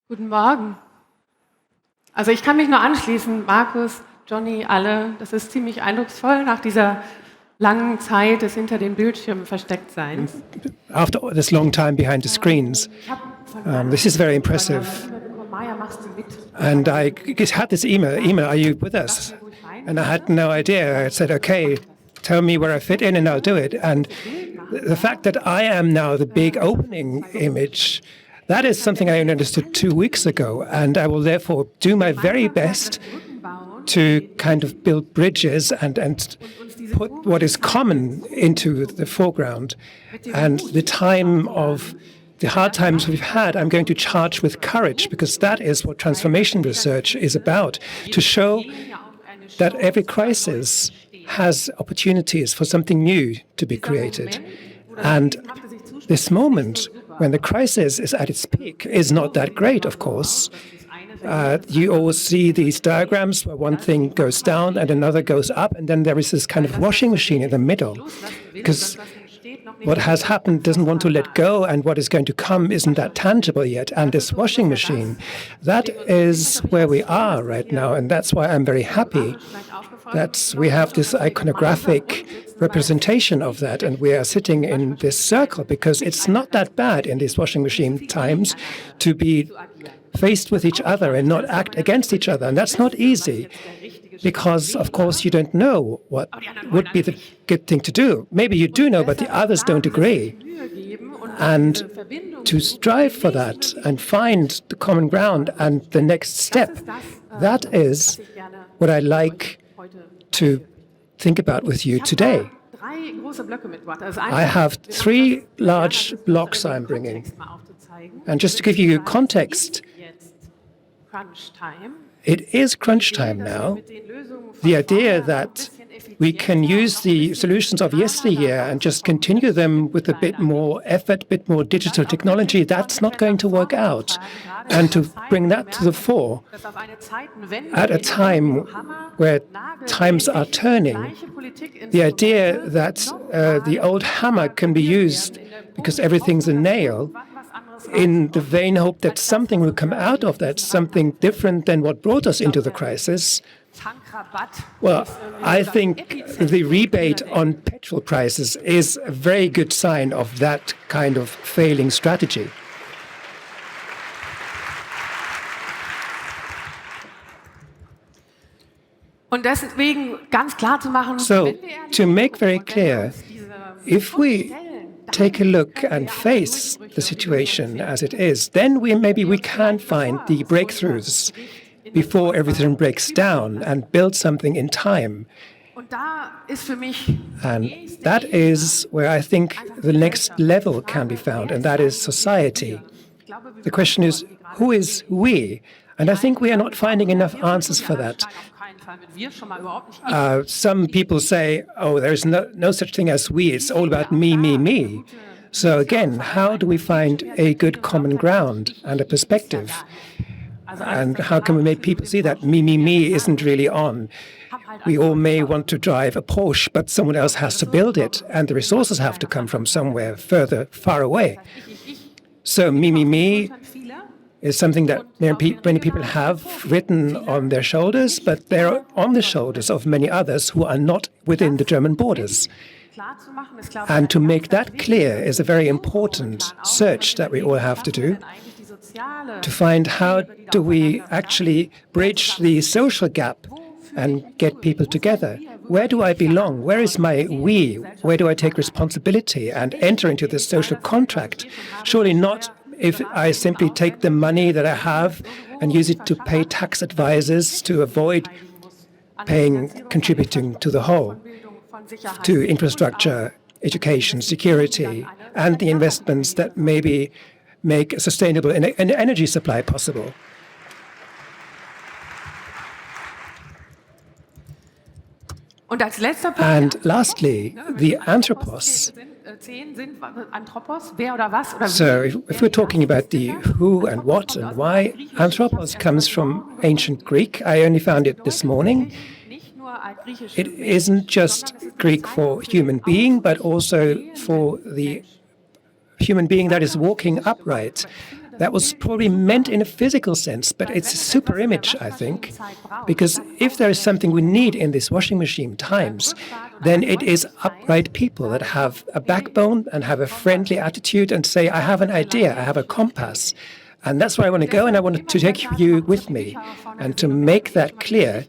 Guten Morgen. Also ich kann mich nur anschließen, Markus, Johnny, alle, das ist ziemlich eindrucksvoll nach dieser langen Zeit des hinter den Bildschirmen versteckt Seins. After this long time behind the screens, this is very impressive. Maja, machst du mit? And I had this email, are you with us? And I had no idea. I said, okay, tell me where I fit in and I'll do it. And the fact that I am now the big opening image, that is something I only understood 2 weeks ago. And I will therefore do my very best to kind of build bridges and put what is common into the foreground. And the time of the hard times we've had, I'm going to charge with courage, because that is what transformation research is about, to show that every crisis has opportunities for something new to be created. And this moment, when the crisis is at its peak, is not that great, of course. You always see these diagrams where one thing goes down and another goes up, and then there is this kind of washing machine in the middle, because what has happened doesn't want to let go, and what is going to come isn't that tangible yet. And this washing machine, that is where we are right now, and that's why I'm very happy that we have this iconographic representation of that, and we are sitting in this circle, because it's not that bad in these washing machine times to be faced with each other and not act against each other. And that's not easy, because, of course, you don't know what would be the good thing to do. Maybe you do know, but the others don't agree. And to strive for that and find the common ground and the next step, that is what I like to think about with you today. I have 3 large blocks I'm bringing. And just to give you context, it is crunch time now. The idea that we can use the solutions of yesteryear and just continue them with a bit more effort, a bit more digital technology, that's not going to work out. And to bring that to the fore at a time where times are turning, the idea that the old hammer can be used because everything's a nail, in the vain hope that something will come out of that, something different than what brought us into the crisis. Well, I think the rebate on petrol prices is a very good sign of that kind of failing strategy. So, to make very clear, if we take a look and face the situation as it is, then maybe we can find the breakthroughs before everything breaks down and build something in time. And that is where I think the next level can be found, and that is society. The question is, who is we? And I think we are not finding enough answers for that. Some people say, oh, there's no such thing as we, it's all about me, me, me. So again, how do we find a good common ground and a perspective? And how can we make people see that me, me, me isn't really on? We all may want to drive a Porsche, but someone else has to build it, and the resources have to come from somewhere far away. So me, me, me is something that many people have written on their shoulders, but they're on the shoulders of many others who are not within the German borders. And to make that clear is a very important search that we all have to do, to find how do we actually bridge the social gap and get people together. Where do I belong? Where is my we? Where do I take responsibility and enter into this social contract? Surely not if I simply take the money that I have and use it to pay tax advisors to avoid contributing to the whole, to infrastructure, education, security, and the investments that maybe make a sustainable energy supply possible. And lastly, the anthropos. So if we're talking about the who and what and why, anthropos comes from ancient Greek. I only found it this morning. It isn't just Greek for human being, but also for the human being that is walking upright. that was probably meant in a physical sense, but it's a super image, I think, because if there is something we need in these washing machine times, then it is upright people that have a backbone and have a friendly attitude and say, I have an idea, I have a compass. And that's where I want to go, and I want to take you with me. And to make that clear,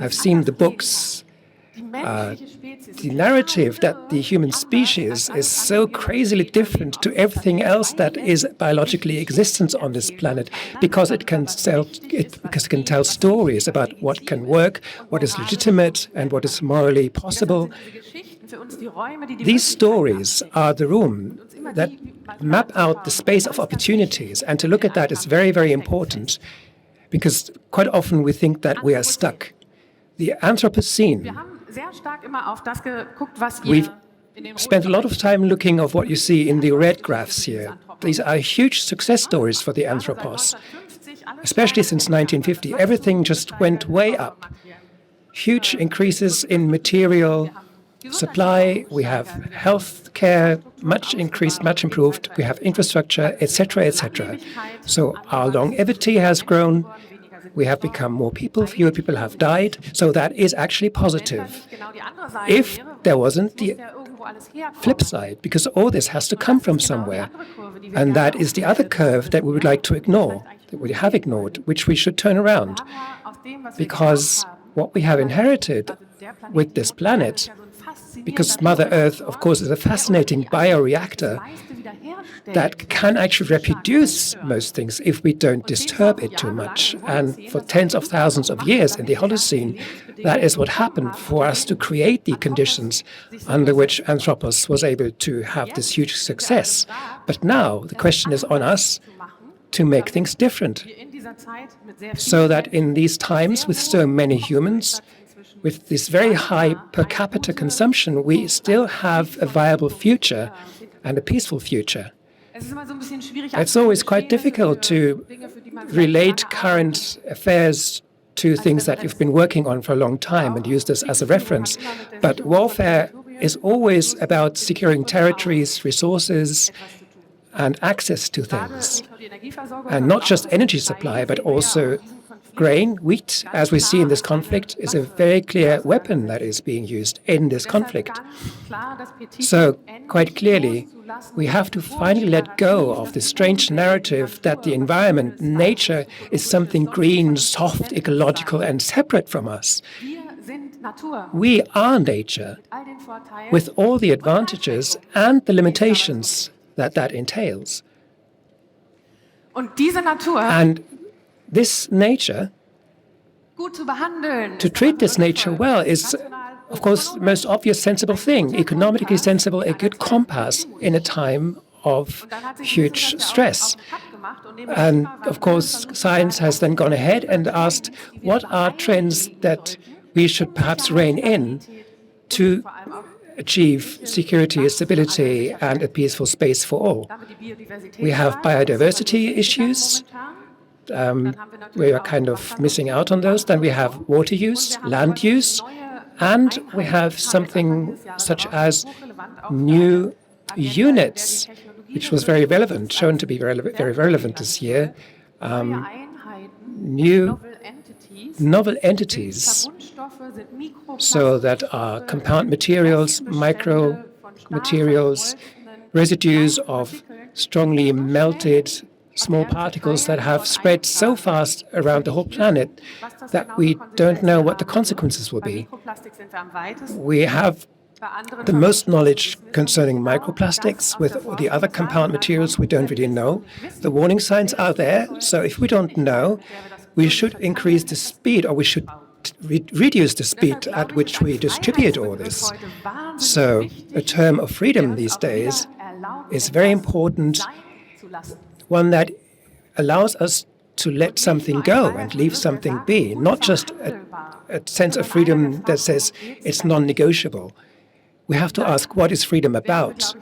I've seen the books. The narrative that the human species is so crazily different to everything else that is biologically existence on this planet, because it can tell stories about what can work, what is legitimate, and what is morally possible. These stories are the room that map out the space of opportunities, and to look at that is very, very important, because quite often we think that we are stuck. The Anthropocene. We've spent a lot of time looking at what you see in the red graphs here. These are huge success stories for the anthropos, especially since 1950. Everything just went way up. Huge increases in material supply. We have health care, much increased, much improved. We have infrastructure, etc., etc. So our longevity has grown. We have become more people, fewer people have died, so that is actually positive. If there wasn't the flip side, because all this has to come from somewhere, and that is the other curve that we would like to ignore, that we have ignored, which we should turn around, because what we have inherited with this planet, because Mother Earth, of course, is a fascinating bioreactor that can actually reproduce most things if we don't disturb it too much. And for tens of thousands of years in the Holocene, that is what happened for us to create the conditions under which Anthropos was able to have this huge success. But now the question is on us to make things different, so that in these times with so many humans, with this very high per capita consumption, we still have a viable future and a peaceful future. It's always quite difficult to relate current affairs to things that you've been working on for a long time and use this as a reference. But warfare is always about securing territories, resources, and access to things. And not just energy supply, but also grain, wheat, as we see in this conflict, is a very clear weapon that is being used in this conflict. So, quite clearly, we have to finally let go of this strange narrative that the environment, nature, is something green, soft, ecological, and separate from us. We are nature, with all the advantages and the limitations that that entails. And this nature, to treat this nature well is, of course, the most obvious sensible thing, economically sensible, a good compass in a time of huge stress. And, of course, science has then gone ahead and asked, what are trends that we should perhaps rein in to achieve security, stability, and a peaceful space for all? We have biodiversity issues. We are kind of missing out on those. Then we have water use, land use, and we have something such as new units, which was very relevant, shown to be very relevant this year. New novel entities, so that are compound materials, micro materials, residues of strongly melted small particles that have spread so fast around the whole planet that we don't know what the consequences will be. We have the most knowledge concerning microplastics. With the other compound materials, we don't really know. The warning signs are there, so if we don't know, we should increase the speed, or we should reduce the speed at which we distribute all this. So a term of freedom these days is very important, one that allows us to let something go and leave something be, not just a sense of freedom that says it's non-negotiable. We have to ask, what is freedom about?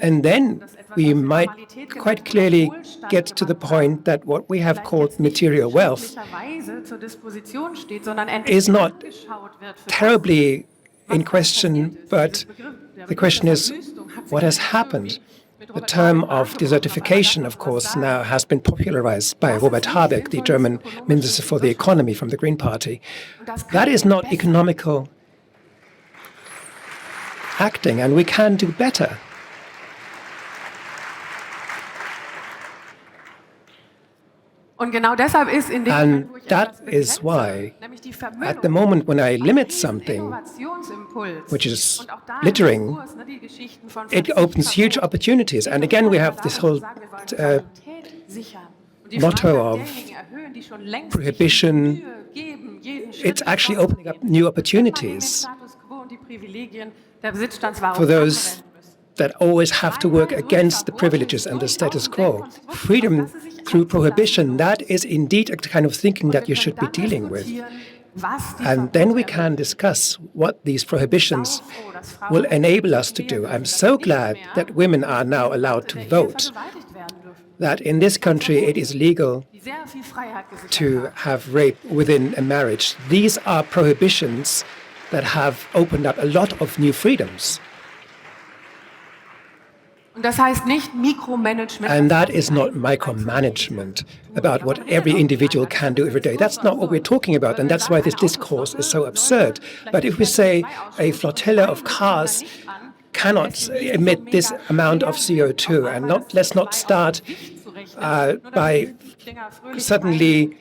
And then we might quite clearly get to the point that what we have called material wealth is not terribly in question, but the question is, what has happened? The term of desertification, of course, now has been popularized by Robert Habeck, the German Minister for the Economy from the Green Party. That is not economical acting, and we can do better. Und genau deshalb ist in dem Moment, wo ich that etwas is begrenze, why, nämlich die at the Vermüllung, moment when I limit diesen something, Innovationsimpuls, which is und auch da im littering, Diskurs, die Geschichten von it Verzicht, opens huge Verbot, opportunities. And again, we have this whole sagen, wir wollen Qualität sichern. Und die motto Standard of derjenigen erhöhen, die schon längst prohibition. sich die Mühe geben, jeden Schritt It's actually voranzugehen. opening up new Und opportunities den Status quo und die Privilegien der Besitzstandswahrung for those abwenden müssen. that always have to work against the privileges and the status quo. Freedom through prohibition, that is indeed a kind of thinking that you should be dealing with. And then we can discuss what these prohibitions will enable us to do. I'm so glad that women are now allowed to vote, that in this country it is legal to have rape within a marriage. These are prohibitions that have opened up a lot of new freedoms. Und das heißt nicht Mikromanagement. And that is not micromanagement about what every individual can do every day. That's not what we're talking about, and that's why this discourse is so absurd. But if we say a flotilla of cars cannot emit this amount of CO2, and let's not start by suddenly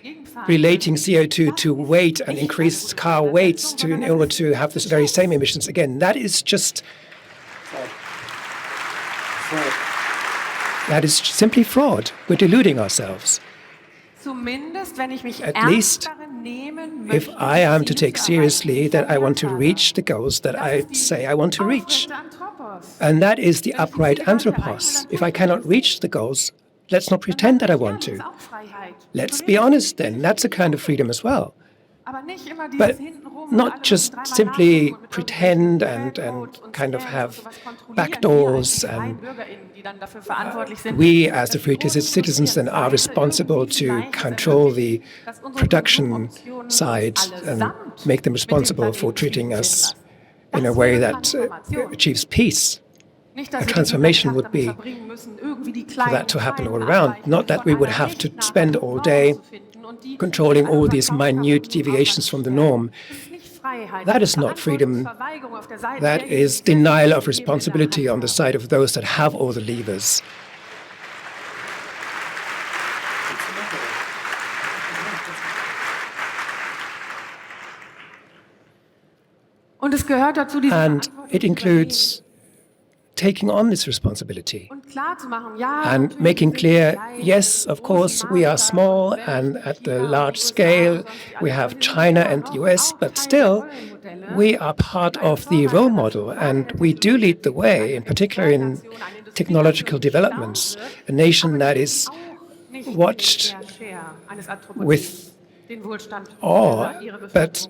relating CO2 to weight and increase car weights in order to have the very same emissions again, that is just... That is simply fraud. We're deluding ourselves. At least, if I am to take seriously that I want to reach the goals that I say I want to reach. And that is the upright anthropos. If I cannot reach the goals, let's not pretend that I want to. Let's be honest then. That's a kind of freedom as well. But not just simply pretend and kind of have backdoors, and we as the free citizens then are responsible to control the production side and make them responsible for treating us in a way that achieves peace. A transformation would be for that to happen all around, not that we would have to spend all day controlling all these minute deviations from the norm. That is not freedom. That is denial of responsibility on the side of those that have all the levers. And it includes taking on this responsibility and making clear, yes, of course, we are small and at the large scale we have China and the US, but still we are part of the role model and we do lead the way, in particular in technological developments, a nation that is watched with awe, but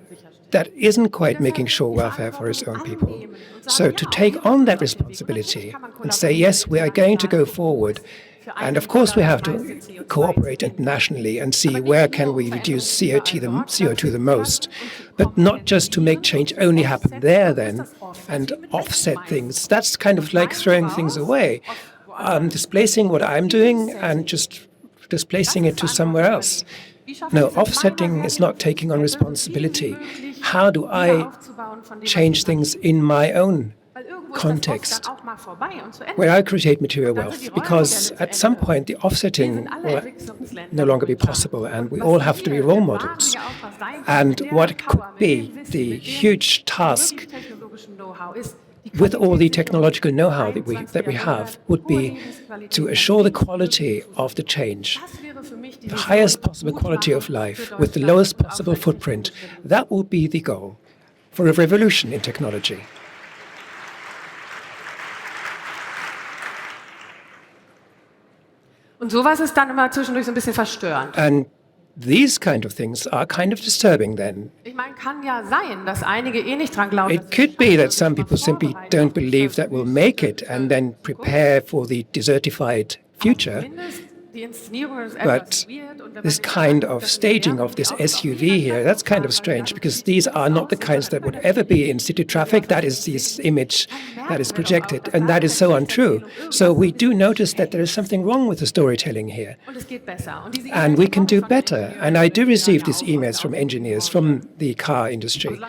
that isn't quite making sure welfare for its own people. So to take on that responsibility and say, yes, we are going to go forward, and of course we have to cooperate internationally and see where can we reduce CO2 the most, but not just to make change only happen there then and offset things. That's kind of like throwing things away. Displacing what I'm doing and just displacing it to somewhere else. No, offsetting is not taking on responsibility. How do I change things in my own context where I create material wealth? Because at some point the offsetting will no longer be possible and we all have to be role models. And what could be the huge task with all the technological know-how that we have would be to assure the quality of the change, the highest possible quality of life with the lowest possible footprint. That will be the goal for a revolution in technology. Und sowas ist dann immer zwischendurch so ein bisschen verstörend. And these kind of things are kind of disturbing then. Ich meine, kann ja sein, dass einige nicht dran glauben. It could be that some people simply don't believe that we'll make it and then prepare for the desertified future. But this kind of staging of this SUV here, that's kind of strange, because these are not the kinds that would ever be in city traffic. That is this image that is projected, and that is so untrue. So we do notice that there is something wrong with the storytelling here. And we can do better. And I do receive these emails from engineers, from the car industry.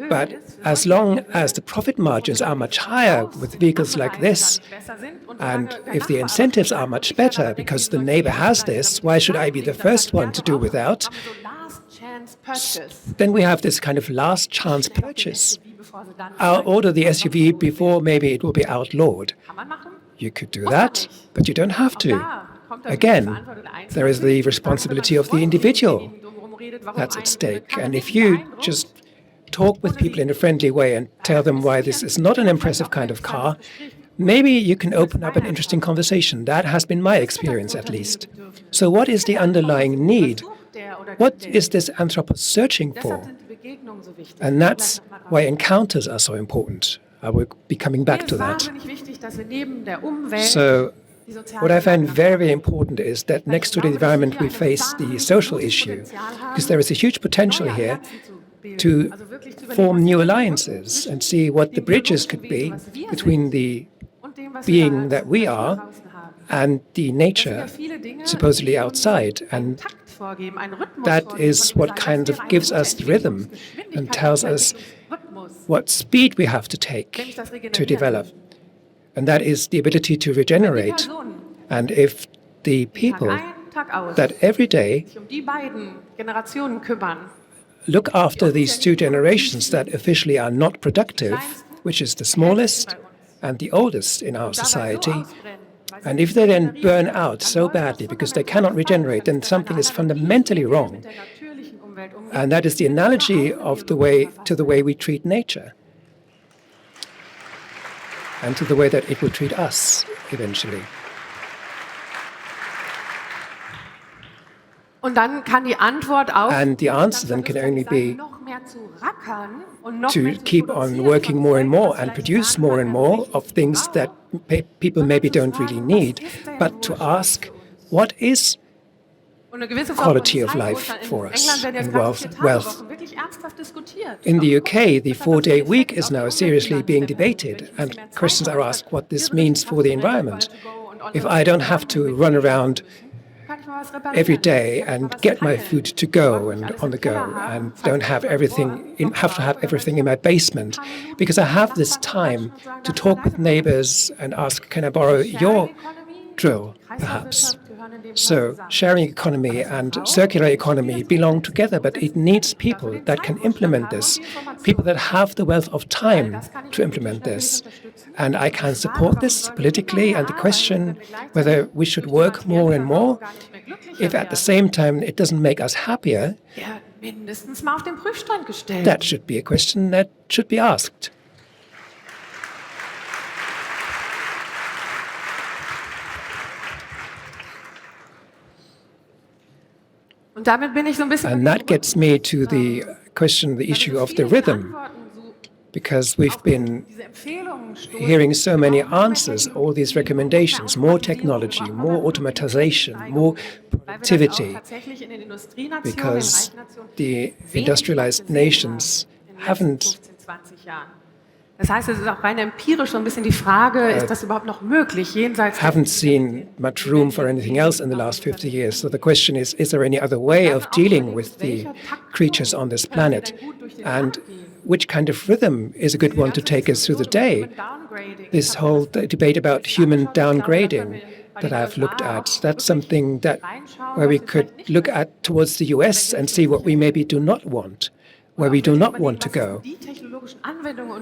But as long as the profit margins are much higher with vehicles like this, and if the incentives are much better because the neighbor has this, why should I be the first one to do without? Then we have this kind of last chance purchase. I'll order the SUV before maybe it will be outlawed. You could do that, but you don't have to. Again, there is the responsibility of the individual that's at stake. And if you just talk with people in a friendly way and tell them why this is not an impressive kind of car, maybe you can open up an interesting conversation. That has been my experience, at least. So what is the underlying need? What is this anthropos searching for? And that's why encounters are so important. I will be coming back to that. So what I find very, very important is that next to the environment, we face the social issue, because there is a huge potential here to form new alliances and see what the bridges could be between the being that we are and the nature supposedly outside. And that is what kind of gives us the rhythm and tells us what speed we have to take to develop. And that is the ability to regenerate. And if the people that every day look after these two generations that officially are not productive, which is the smallest and the oldest in our society, and if they then burn out so badly because they cannot regenerate, then something is fundamentally wrong. And that is the analogy of the way we treat nature, and to the way that it will treat us eventually. And the answer then can only be to keep on working more and more and produce more and more of things that people maybe don't really need, but to ask, what is quality of life for us and wealth? In the UK, the 4-day week is now seriously being debated, and questions are asked what this means for the environment. If I don't have to run around every day and get my food to go and on the go, and don't have have to have everything in my basement, because I have this time to talk with neighbors and ask, can I borrow your drill, perhaps? So sharing economy and circular economy belong together, but it needs people that can implement this, people that have the wealth of time to implement this. And I can support this politically, and the question whether we should work more and more, if at the same time it doesn't make us happier, that should be a question that should be asked. And that gets me to the question, the issue of the rhythm, because we've been hearing so many answers, all these recommendations, more technology, more automatization, more productivity, because the industrialized nations haven't haven't seen much room for anything else in the last 50 years. So the question is there any other way of dealing with the creatures on this planet? And which kind of rhythm is a good one to take us through the day? This whole debate about human downgrading that I've looked at, that's something where we could look at towards the US and see what we maybe do not want, where we do not want to go,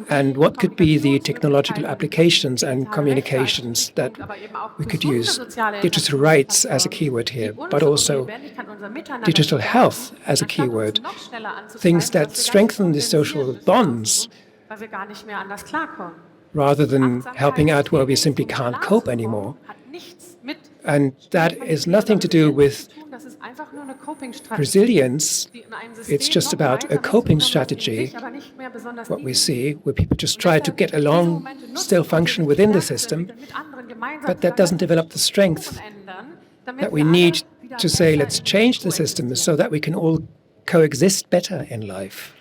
and what could be the technological applications and communications that we could use. Digital rights as a keyword here, but also digital health as a keyword, things that strengthen the social bonds rather than helping out where we simply can't cope anymore. And that is nothing to do with resilience. It's just about a coping strategy, what we see, where people just try to get along, still function within the system, but that doesn't develop the strength that we need to say, let's change the system so that we can all coexist better in life.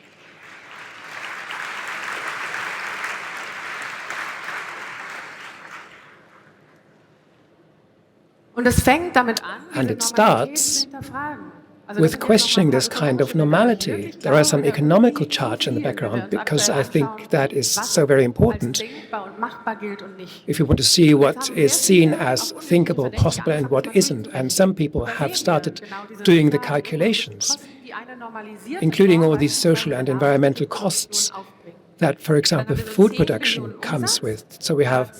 And it starts with questioning this kind of normality. There are some economical charge in the background because I think that is so very important. If you want to see what is seen as thinkable, possible, and what isn't, and some people have started doing the calculations, including all these social and environmental costs that, for example, food production comes with. So we have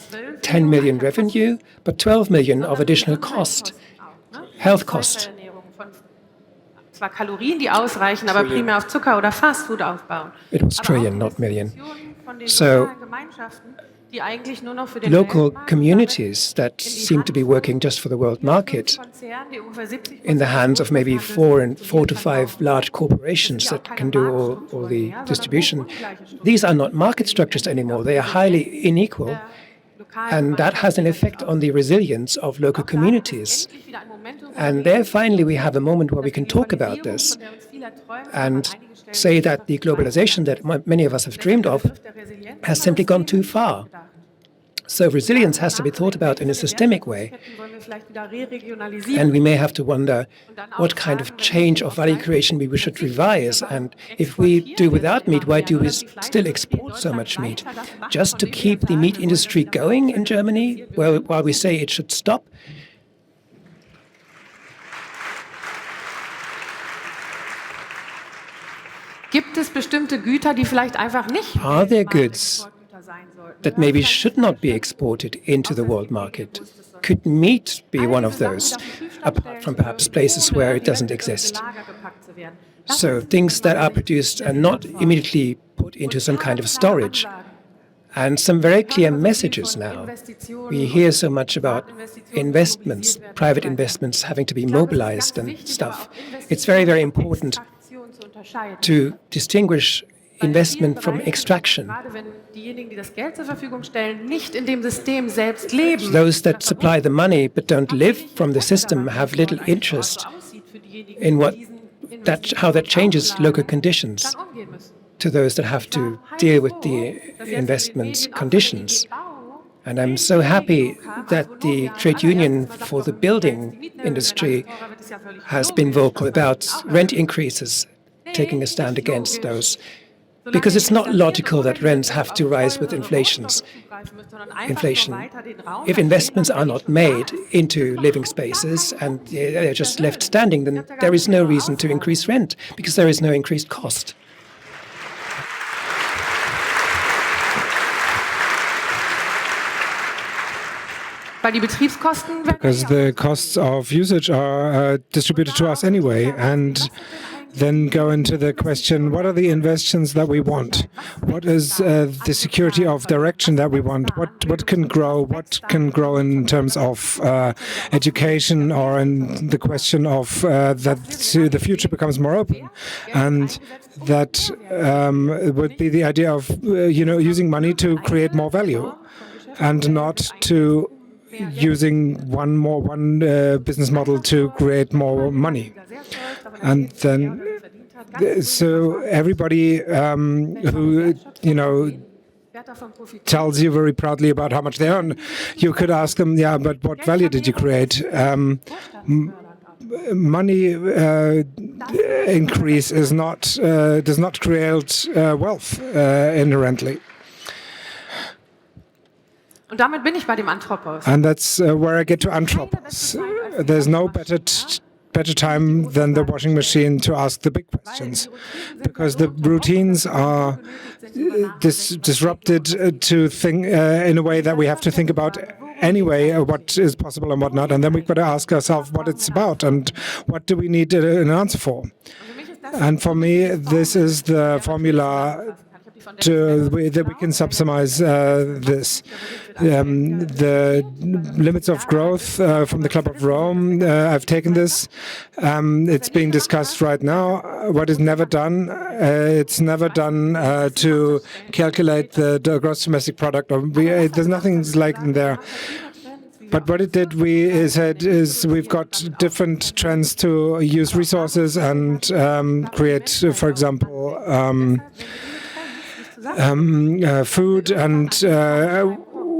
10 million revenue, but 12 million of additional cost, health cost. Zwar Kalorien, die ausreichen, aber primär auf Zucker oder Fastfood aufbauen. It was trillion, not million. So local communities that seem to be working just for the world market in the hands of maybe 4 to 5 large corporations that can do all the distribution. These are not market structures anymore. They are highly unequal. And that has an effect on the resilience of local communities. And there finally we have a moment where we can talk about this and say that the globalization that many of us have dreamed of has simply gone too far. So resilience has to be thought about in a systemic way. And we may have to wonder what kind of change of value creation we should revise. And if we do without meat, why do we still export so much meat? Just to keep the meat industry going in Germany, while we say it should stop? Gibt es bestimmte Güter, die vielleicht einfach nicht? Are there goods that maybe should not be exported into the world market? Could meat be one of those, apart from perhaps places where it doesn't exist? So things that are produced and not immediately put into some kind of storage. And some very clear messages now. We hear so much about investments, private investments having to be mobilized and stuff. It's very, very important to distinguish investment from extraction. Those that supply the money but don't live from the system have little interest in how that changes local conditions to those that have to deal with the investment conditions. And I'm so happy that the trade union for the building industry has been vocal about rent increases, taking a stand against those. Because it's not logical that rents have to rise with inflation. If investments are not made into living spaces and they're just left standing, then there is no reason to increase rent because there is no increased cost. Because the costs of usage are distributed to us anyway, and then go into the question, what are the inventions that we want? What is the security of direction that we want? What can grow? What can grow in terms of education, or in the question of that the future becomes more open? And that would be the idea of using money to create more value, and not to using one business model to create more money. And then, so everybody who, tells you very proudly about how much they earn, you could ask them, yeah, but what value did you create? Money increase does not create wealth inherently. And that's where I get to Anthropos. There's no better time than the washing machine to ask the big questions, because the routines are disrupted to think in a way that we have to think about anyway what is possible and what not, and then we've got to ask ourselves what it's about and what do we need an answer for. And for me, this is the formula that we can subsumize this. The limits of growth from the Club of Rome, I've taken this. It's being discussed right now. What is never done, it's never done to calculate the gross domestic product. There's nothing like in there. But what it did, we said, is we've got different trends to use resources and create, for example, food and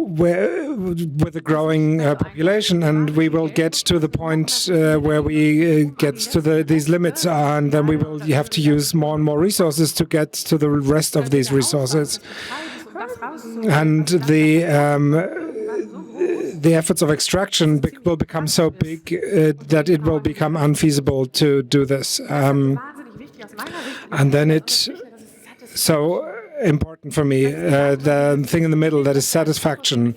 with a growing population, and we will get to the point where we get to these limits, and then we will have to use more and more resources to get to the rest of these resources. And the efforts of extraction will become so big that it will become unfeasible to do this. And then it's so important for me, the thing in the middle, that is satisfaction.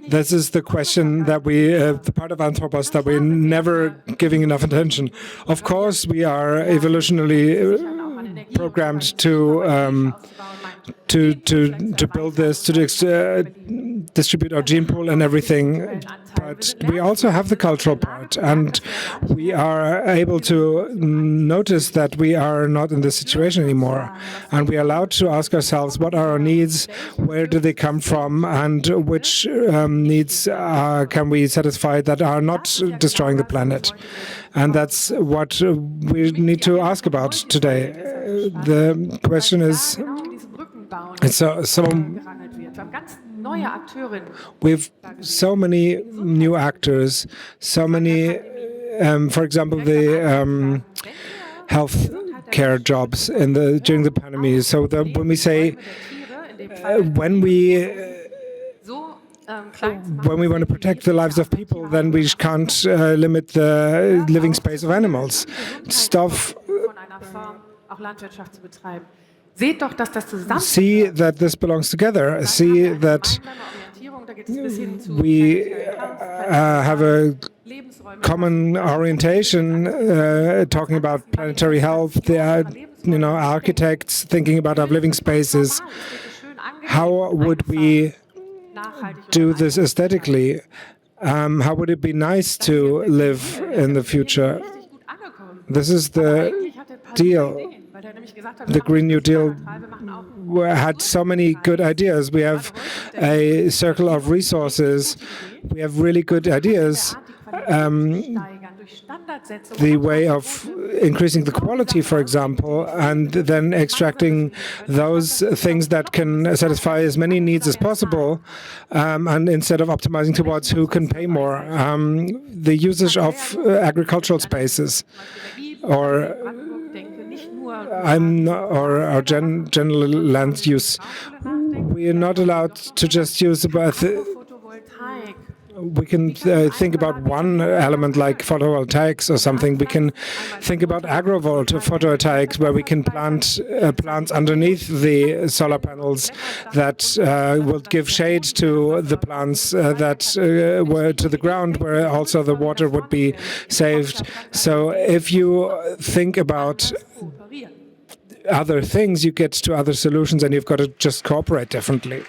This is the question that we, the part of Anthropos that we're never giving enough attention. Of course, we are evolutionarily programmed to build this, to distribute our gene pool and everything. But we also have the cultural part, and we are able to notice that we are not in this situation anymore. And we are allowed to ask ourselves, what are our needs, where do they come from, and which needs can we satisfy that are not destroying the planet. And that's what we need to ask about today. The question is, we've so many new actors, so many, for example, the health care jobs during the pandemic. So when we say, when we want to protect the lives of people, then we can't limit the living space of animals. See that this belongs together. See that we have a common orientation, talking about planetary health. There are, architects thinking about our living spaces. How would we do this aesthetically? How would it be nice to live in the future? This is the deal. The Green New Deal had so many good ideas. We have a circle of resources. We have really good ideas. The way of increasing the quality, for example, and then extracting those things that can satisfy as many needs as possible, and instead of optimizing towards who can pay more. The usage of agricultural spaces, or our general land use. We are not allowed to just use we can think about one element like photovoltaics or something. We can think about agrophotovoltaics, where we can plant plants underneath the solar panels that will give shade to the plants that were to the ground, where also the water would be saved. So if you think about other things, you get to other solutions, and you've got to just cooperate differently.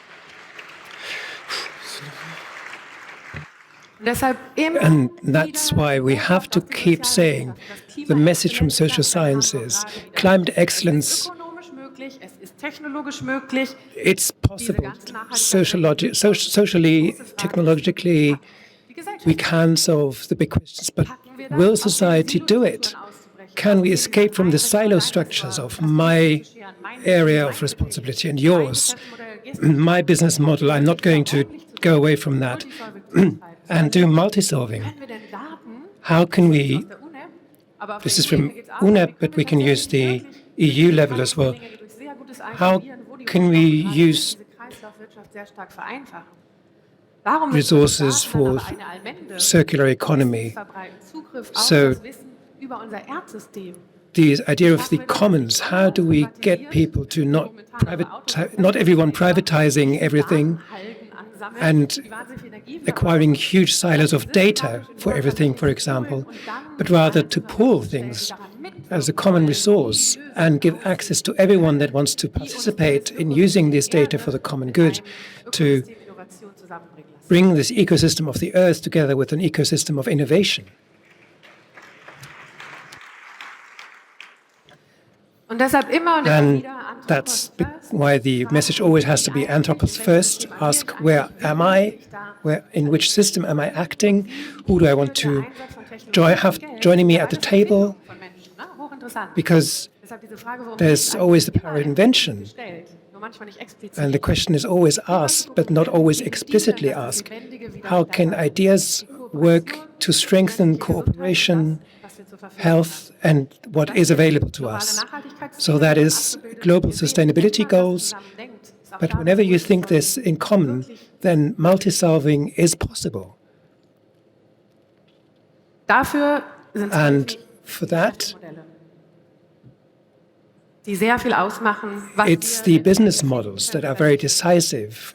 And that's why we have to keep saying the message from social sciences, climate excellence, it's possible, socially, technologically, we can solve the big questions, but will society do it? Can we escape from the silo structures of my area of responsibility and yours, my business model? I'm not going to go away from that. And do multi-solving. How can we, this is from UNEP, but we can use the EU level as well. How can we use resources for circular economy? So the idea of the commons, how do we get people to not everyone privatizing everything and acquiring huge silos of data for everything, for example, but rather to pool things as a common resource and give access to everyone that wants to participate in using this data for the common good, to bring this ecosystem of the earth together with an ecosystem of innovation. And that's why the message always has to be Anthropos first. Ask, where am I? in which system am I acting? Who do I want to have joining me at the table? Because there's always the power of invention. And the question is always asked, but not always explicitly asked. How can ideas work to strengthen cooperation, health, and what is available to us? So that is global sustainability goals. But whenever you think this in common, then multi-solving is possible. And for that, it's the business models that are very decisive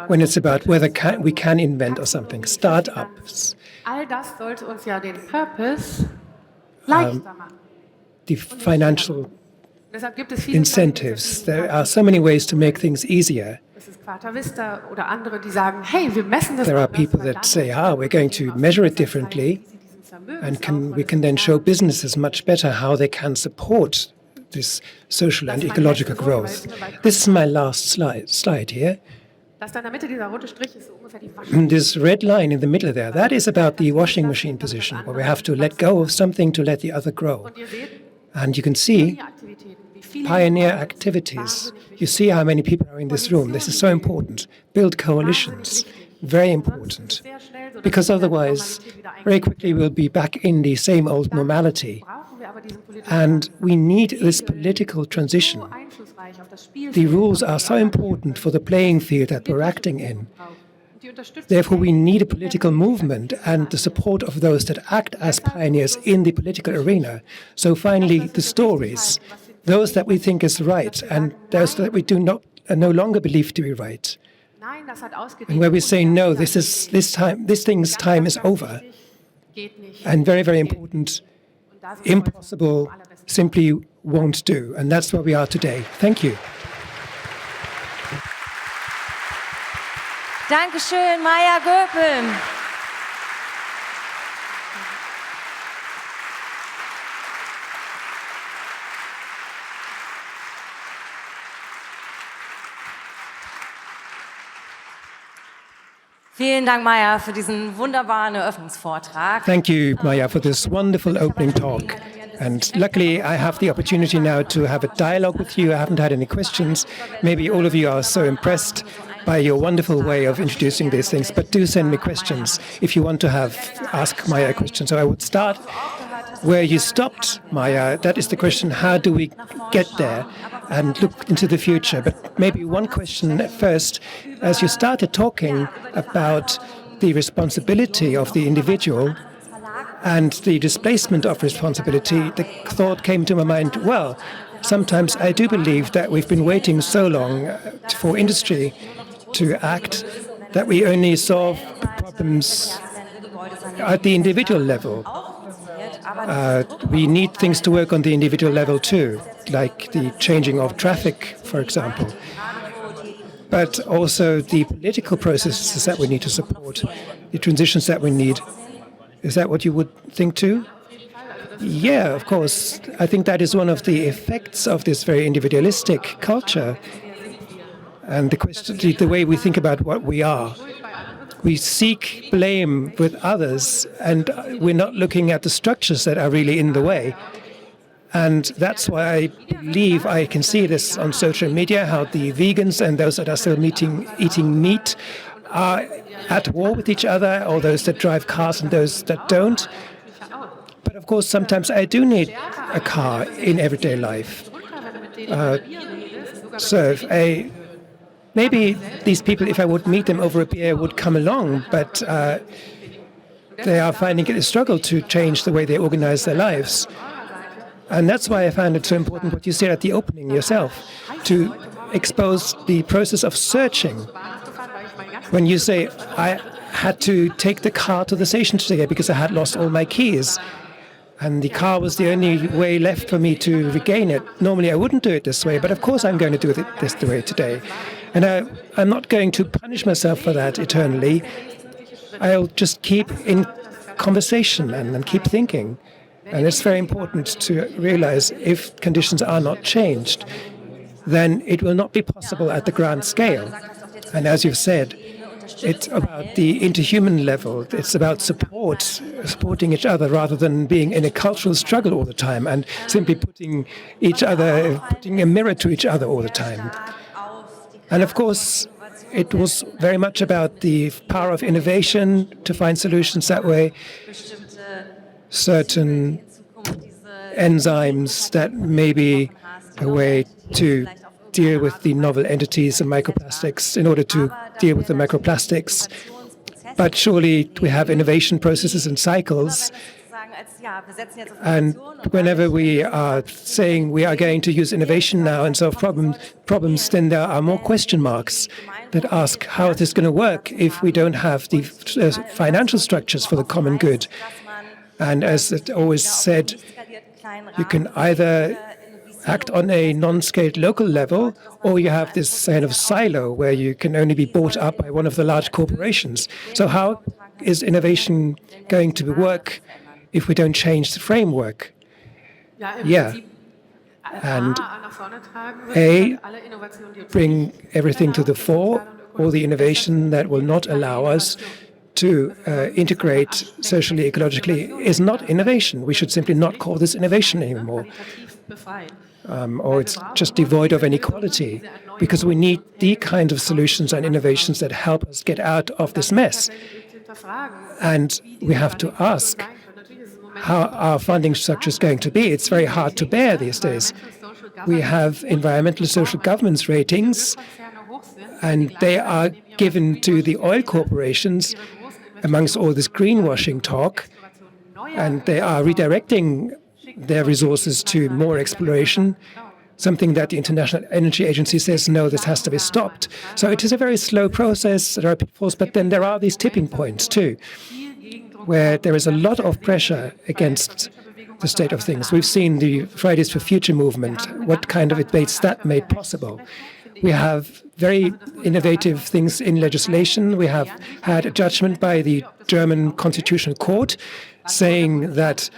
when it's about whether we can invent or something. Startups. The financial incentives. There are so many ways to make things easier. There are people that say, we're going to measure it differently, and we can then show businesses much better how they can support this social and ecological growth. This is my last slide here. This red line in the middle there, that is about the washing machine position, where we have to let go of something to let the other grow. And you can see pioneer activities. You see how many people are in this room. This is so important. Build coalitions. Very important. Because otherwise, very quickly we'll be back in the same old normality. And we need this political transition. The rules are so important for the playing field that we're acting in. Therefore, we need a political movement and the support of those that act as pioneers in the political arena. So finally, the stories, those that we think is right and those that we do not no longer believe to be right. And where we say, no, this thing's time is over. And very, very important, impossible simply won't do. And that's where we are today. Thank you. Dankeschön, Maja Göpel. Vielen Dank, Maja, für diesen wunderbaren Eröffnungsvortrag. Thank you, Maja, for this wonderful opening talk. And luckily, I have the opportunity now to have a dialogue with you. I haven't had any questions. Maybe all of you are so impressed by your wonderful way of introducing these things, but do send me questions if you want to ask Maja a question. So I would start where you stopped, Maja. That is the question, how do we get there and look into the future? But maybe one question at first, as you started talking about the responsibility of the individual and the displacement of responsibility, the thought came to my mind, well, sometimes I do believe that we've been waiting so long for industry to act that we only solve problems at the individual level. We need things to work on the individual level too, like the changing of traffic, for example. But also the political processes that we need to support, the transitions that we need. Is that what you would think too? Yeah, of course. I think that is one of the effects of this very individualistic culture. And the way we think about what we are. We seek blame with others, and we're not looking at the structures that are really in the way. And that's why I believe I can see this on social media, how the vegans and those that are still eating meat are at war with each other, or those that drive cars and those that don't. But of course, sometimes I do need a car in everyday life. Maybe these people, if I would meet them over a beer, would come along, but they are finding it a struggle to change the way they organize their lives. And that's why I found it so important what you said at the opening yourself, to expose the process of searching. When you say, I had to take the car to the station today because I had lost all my keys, and the car was the only way left for me to regain it. Normally I wouldn't do it this way, but of course I'm going to do it this way today. And I'm not going to punish myself for that eternally. I'll just keep in conversation and keep thinking. And it's very important to realize if conditions are not changed, then it will not be possible at the grand scale. And as you've said, It's about the interhuman level. It's about supporting each other rather than being in a cultural struggle all the time and simply putting a mirror to each other all the time. And of course, it was very much about the power of innovation to find solutions that way. Certain enzymes that may be a way to deal with the novel entities and microplastics in order to deal with the microplastics. But surely we have innovation processes and cycles. And whenever we are saying we are going to use innovation now and solve problems, then there are more question marks that ask how it is going to work if we don't have the financial structures for the common good. And as it always said, you can either act on a non-scaled local level, or you have this kind of silo where you can only be bought up by one of the large corporations. So how is innovation going to work if we don't change the framework? Yeah. And bring everything to the fore, all the innovation that will not allow us to integrate socially, ecologically is not innovation. We should simply not call this innovation anymore. Or it's just devoid of any quality, because we need the kind of solutions and innovations that help us get out of this mess. And we have to ask how our funding structure is going to be. It's very hard to bear these days. We have environmental social governance ratings, and they are given to the oil corporations amongst all this greenwashing talk, and they are redirecting their resources to more exploration, something that the International Energy Agency says, no, this has to be stopped. So it is a very slow process, there are pitfalls, but then there are these tipping points too, where there is a lot of pressure against the state of things. We've seen the Fridays for Future movement, what kind of debates that made possible. We have very innovative things in legislation. We have had a judgment by the German Constitutional Court saying that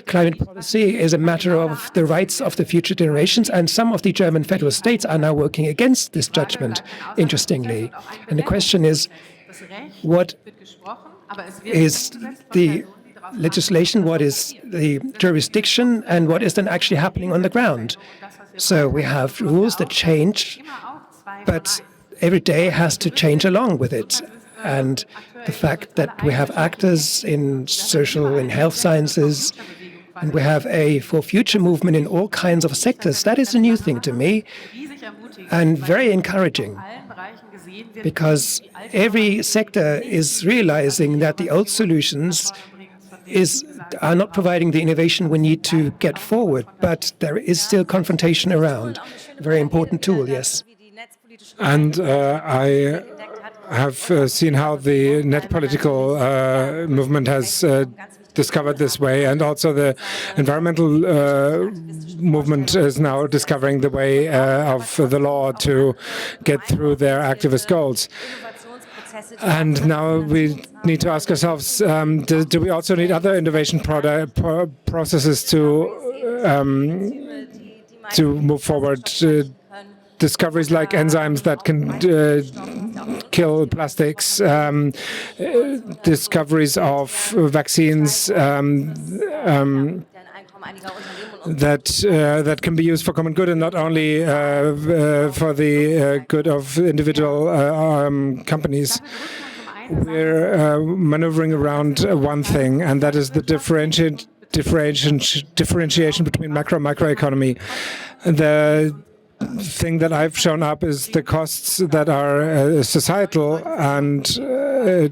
climate policy is a matter of the rights of the future generations, and some of the German federal states are now working against this judgment, interestingly. And the question is, what is the legislation, what is the jurisdiction, and what is then actually happening on the ground? So we have rules that change, but every day has to change along with it. And the fact that we have actors in social and health sciences, and we have a For Future movement in all kinds of sectors, that is a new thing to me, and very encouraging, because every sector is realizing that the old solutions are not providing the innovation we need to get forward, but there is still confrontation around. A very important tool, yes. And I have seen how the net political movement has discovered this way, and also the environmental movement is now discovering the way of the law to get through their activist goals. And now we need to ask ourselves, do we also need other innovation processes to move forward? Discoveries like enzymes that can kill plastics, discoveries of vaccines that can be used for common good and not only for the good of individual companies. We're maneuvering around one thing, and that is the differentiation between macro and microeconomy. The thing that I've shown up is the costs that are societal and to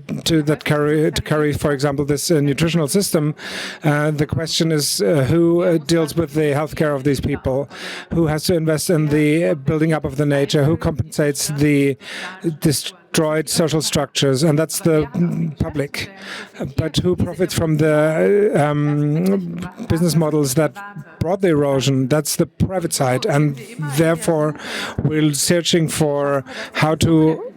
carry, for example, this nutritional system. The question is who deals with the healthcare of these people, who has to invest in the building up of the nature, who compensates the destroyed social structures, and that's the public. But who profits from the business models that brought the erosion? That's the private side, and therefore we're searching for how to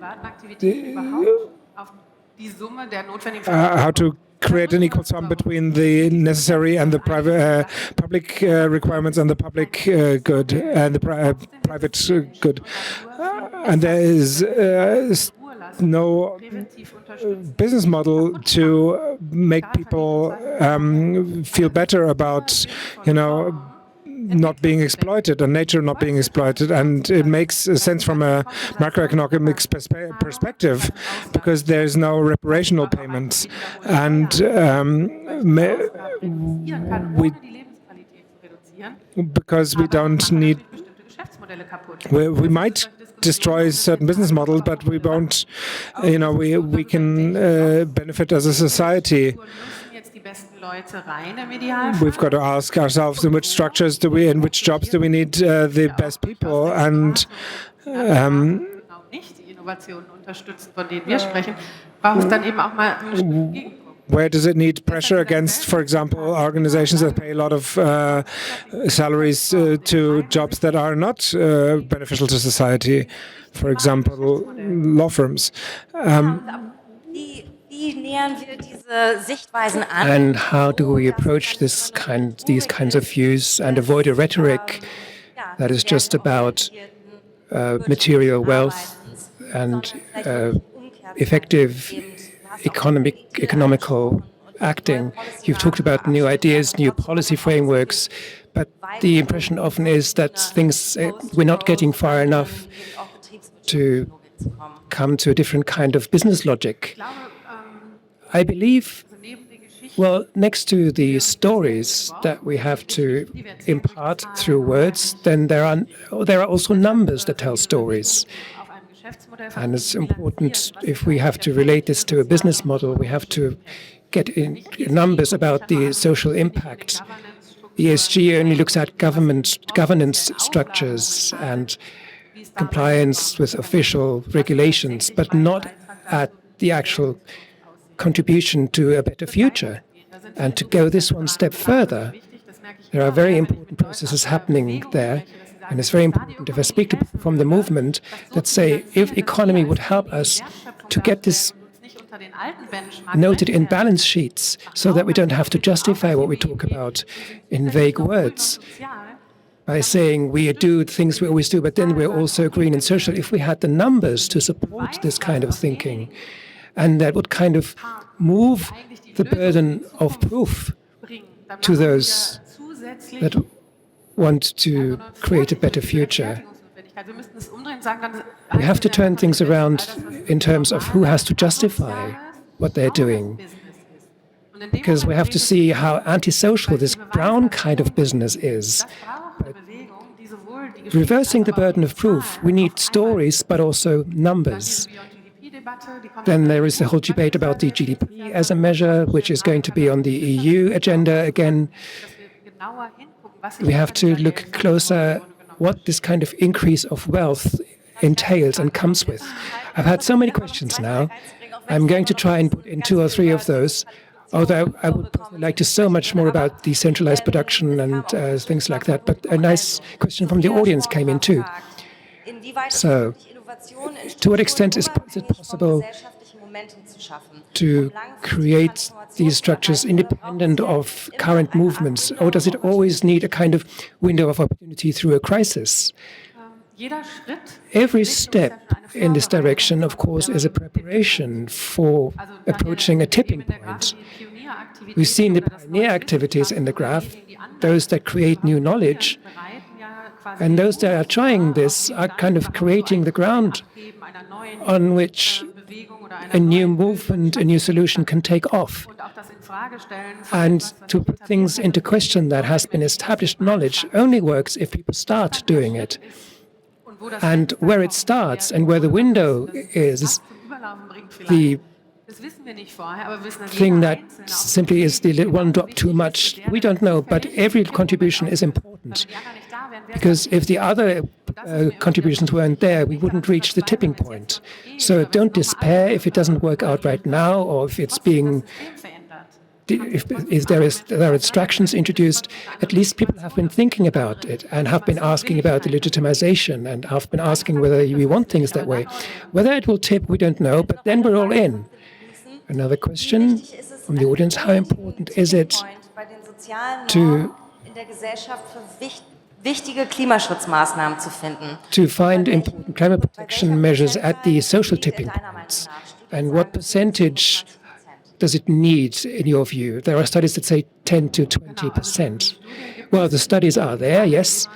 create an equal sum between the necessary and the private public requirements and the public good and the private good. And there is no business model to make people feel better about, not being exploited and nature not being exploited. And it makes sense from a macroeconomic perspective because there's no reparational payments. And because we don't need, we might destroy certain business models, but we won't, we can benefit as a society. We've got to ask ourselves in which jobs do we need the best people, and where does it need pressure against, for example, organizations that pay a lot of salaries to jobs that are not beneficial to society, for example, law firms. And how do we approach these kinds of views and avoid a rhetoric that is just about material wealth and effective economical acting? You've talked about new ideas, new policy frameworks, but the impression often is that we're not getting far enough to come to a different kind of business logic. I believe, well, next to the stories that we have to impart through words, then there are also numbers that tell stories. And it's important, if we have to relate this to a business model, we have to get in numbers about the social impact. ESG only looks at governance structures and compliance with official regulations, but not at the actual contribution to a better future. And to go this one step further, there are very important processes happening there. And it's very important, if I speak to people from the movement, that say, if economy would help us to get this noted in balance sheets so that we don't have to justify what we talk about in vague words, by saying we do things we always do, but then we're also green and social. If we had the numbers to support this kind of thinking, and that would kind of move the burden of proof to those that want to create a better future. We have to turn things around in terms of who has to justify what they're doing. Because we have to see how antisocial this brown kind of business is. But reversing the burden of proof, we need stories, but also numbers. Then there is the whole debate about the GDP as a measure, which is going to be on the EU agenda again. We have to look closer what this kind of increase of wealth entails and comes with. I've had so many questions now. I'm going to try and put in 2 or 3 of those, although I would like to so much more about decentralized production and things like that. But a nice question from the audience came in too. So, to what extent is it possible to create these structures independent of current movements, or does it always need a kind of window of opportunity through a crisis? Every step in this direction, of course, is a preparation for approaching a tipping point. We've seen the pioneer activities in the graph, those that create new knowledge, and those that are trying this are kind of creating the ground on which a new movement, a new solution can take off. And to put things into question that has been established knowledge only works if people start doing it. And where it starts and where the window is, the thing that simply is the one drop too much, we don't know, but every contribution is important. Because if the other contributions weren't there, we wouldn't reach the tipping point. So don't despair if it doesn't work out right now, or if it's being, if there are abstractions introduced. At least people have been thinking about it and have been asking about the legitimization and have been asking whether we want things that way. Whether it will tip, we don't know, but then we're all in. Another question from the audience: how important is it to wichtige Klimaschutzmaßnahmen zu finden. to find important climate protection measures at the social tipping points. And what percentage does it need, in your view? There are studies that say 10 to 20%. Well, the studies are there, yes.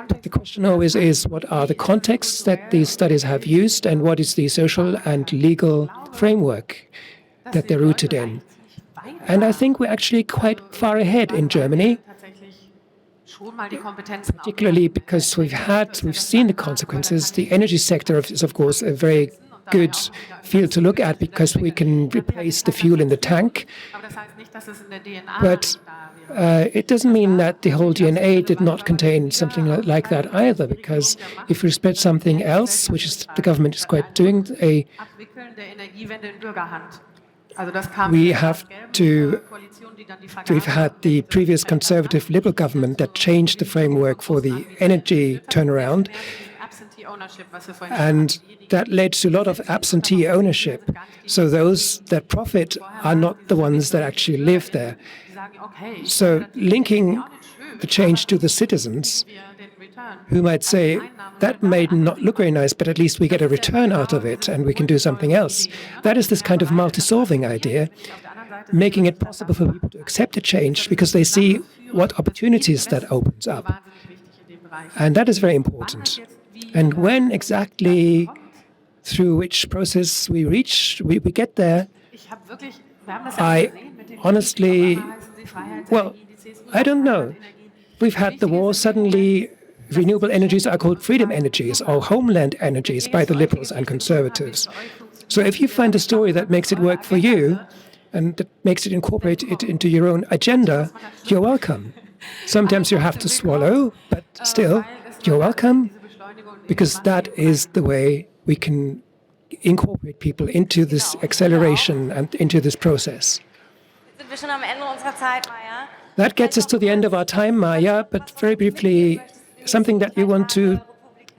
But the question always is, what are the contexts that these studies have used, and what is the social and legal framework that they're rooted in? And I think we're actually quite far ahead in Germany, particularly because we've seen the consequences. The energy sector is, of course, a very good field to look at because we can replace the fuel in the tank. But it doesn't mean that the whole DNA did not contain something like that either, because if we respect something else, which is the government is quite doing, we've had the previous conservative liberal government that changed the framework for the energy turnaround, and that led to a lot of absentee ownership. So those that profit are not the ones that actually live there. So linking the change to the citizens, who might say, that may not look very nice, but at least we get a return out of it and we can do something else. That is this kind of multi-solving idea, making it possible for people to accept a change because they see what opportunities that opens up. And that is very important. And when exactly, through which process we get there, I honestly, well, I don't know. We've had the war. Suddenly, renewable energies are called freedom energies or homeland energies by the liberals and conservatives. So if you find a story that makes it work for you and that makes it incorporate it into your own agenda, you're welcome. Sometimes you have to swallow, but still, you're welcome, because that is the way we can incorporate people into this acceleration and into this process. That gets us to the end of our time, Maja, but very briefly, something that you want to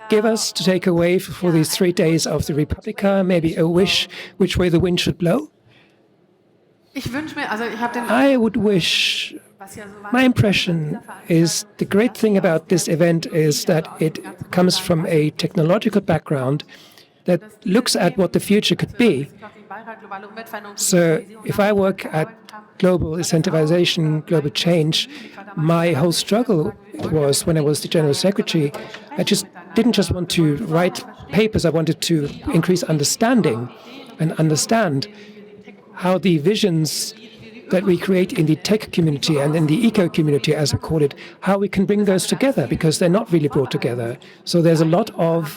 give us to take away for these 3 days of the Republica, maybe a wish which way the wind should blow? I would wish, my impression is the great thing about this event is that it comes from a technological background that looks at what the future could be. So if I work at global incentivization, global change, my whole struggle was, when I was the General Secretary, I didn't just want to write papers, I wanted to increase understanding and understand how the visions that we create in the tech community and in the eco community, as we call it, how we can bring those together, because they're not really brought together. So there's a lot of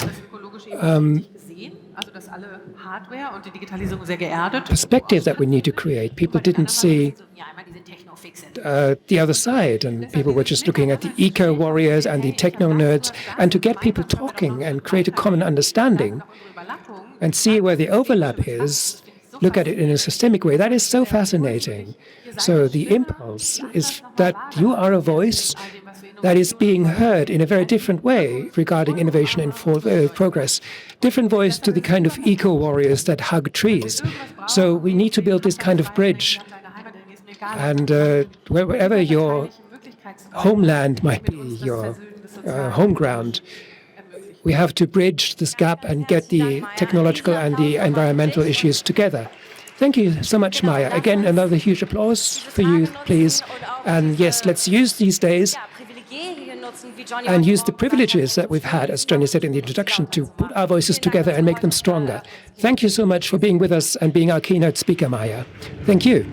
perspective that we need to create. People didn't see the other side, and people were just looking at the eco warriors and the techno nerds. And to get people talking and create a common understanding and see where the overlap is, look at it in a systemic way, that is so fascinating. So the impulse is that you are a voice that is being heard in a very different way regarding innovation and progress. Different voice to the kind of eco-warriors that hug trees. So we need to build this kind of bridge. And wherever your homeland might be, your home ground, we have to bridge this gap and get the technological and the environmental issues together. Thank you so much, Maja. Again, another huge applause for you, please. And yes, let's use these days and use the privileges that we've had, as Johnny said in the introduction, to put our voices together and make them stronger. Thank you so much for being with us and being our keynote speaker, Maja. Thank you.